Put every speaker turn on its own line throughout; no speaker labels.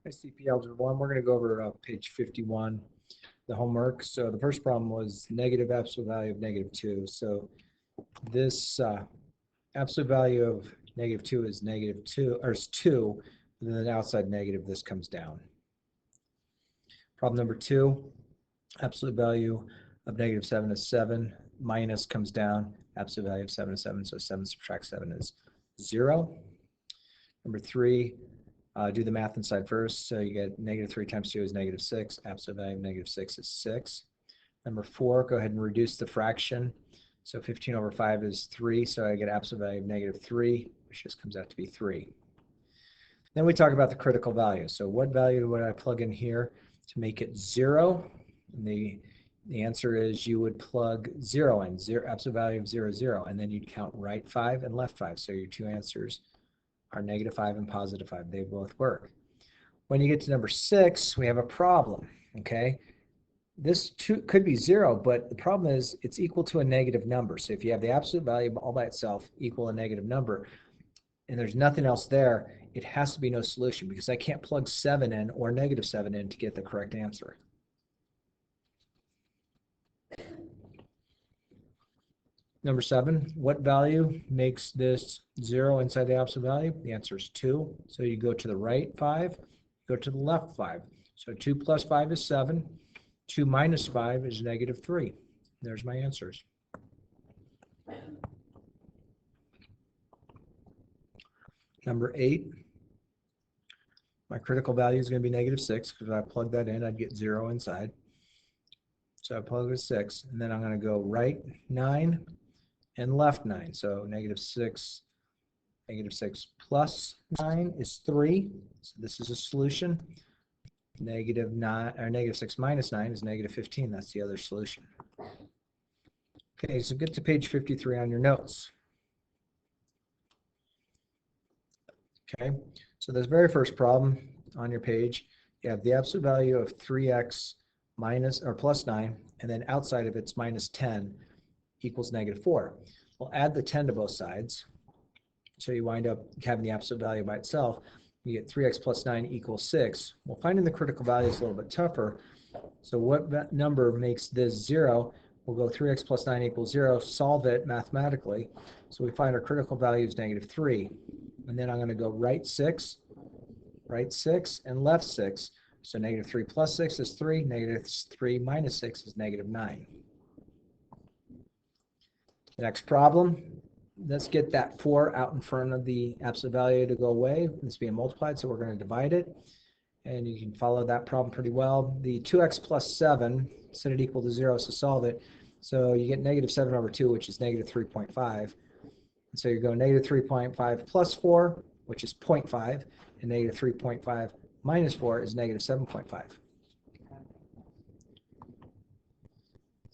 CP Algebra 1, we're going to go over page 51, the homework. So the first problem was negative absolute value of negative 2. So this absolute value of negative 2 is negative 2, or is 2, and then the outside negative, this comes down. Problem number 2, absolute value of negative 7 is 7, minus comes down, absolute value of 7 is 7, so 7 subtract 7 is 0. Number 3, do the math inside first. So you get negative 3 times 2 is negative 6. Absolute value of negative 6 is 6. Number 4, go ahead and reduce the fraction. So 15 over 5 is 3. So I get absolute value of negative 3, which just comes out to be 3. Then we talk about the critical value. So what value would I plug in here to make it 0? And the answer is you would plug 0 in, absolute value of 0, 0. And then you'd count right 5 and left 5. So your two answers are negative 5 and positive 5. They both work. When you get to number 6, we have a problem, okay? This could be 0, but the problem is it's equal to a negative number. So if you have the absolute value all by itself equal a negative number, and there's nothing else there, it has to be no solution because I can't plug 7 in or negative 7 in to get the correct answer. Number 7, what value makes this 0 inside the absolute value? The answer is 2. So you go to the right 5, go to the left 5. So 2 plus 5 is 7. 2 minus 5 is negative 3. There's my answers. Number 8, my critical value is going to be negative 6 because if I plug that in, I'd get 0 inside. So I plug with 6, and then I'm going to go right 9 and left 9. So negative 6 plus 9 is 3. So this is a solution. Negative 9 or negative 6 minus 9 is negative 15. That's the other solution. Okay, so get to page 53 on your notes. Okay, so this very first problem on your page, you have the absolute value of 3x minus or plus 9, and then outside of it's minus 10 equals negative 4. We'll add the 10 to both sides. So you wind up having the absolute value by itself. You get 3x plus 9 equals 6. Well, finding the critical value is a little bit tougher. So what number makes this 0? We'll go 3x plus 9 equals 0, solve it mathematically. So we find our critical value is negative 3. And then I'm going to go right 6, and left 6. So negative 3 plus 6 is 3. Negative 3 minus 6 is negative 9. The next problem, let's get that 4 out in front of the absolute value to go away. It's being multiplied, so we're going to divide it. And you can follow that problem pretty well. The 2x plus 7, set it equal to 0, so solve it. So you get negative 7 over 2, which is negative 3.5. So you go negative 3.5 plus 4, which is 0.5, and negative 3.5 minus 4 is negative 7.5.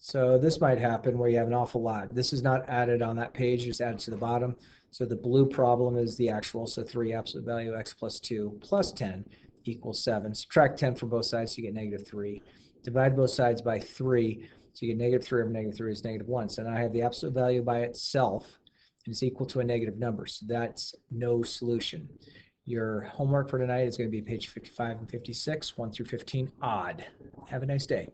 So this might happen where you have an awful lot. This is not added on that page, just added to the bottom. So the blue problem is the actual, so 3 absolute value x plus 2 plus 10 equals 7. Subtract 10 from both sides, so you get negative 3. Divide both sides by 3, so you get negative 3 over negative 3 is negative 1. So now I have the absolute value by itself, and it's equal to a negative number, so that's no solution. Your homework for tonight is going to be page 55 and 56, 1 through 15, odd. Have a nice day.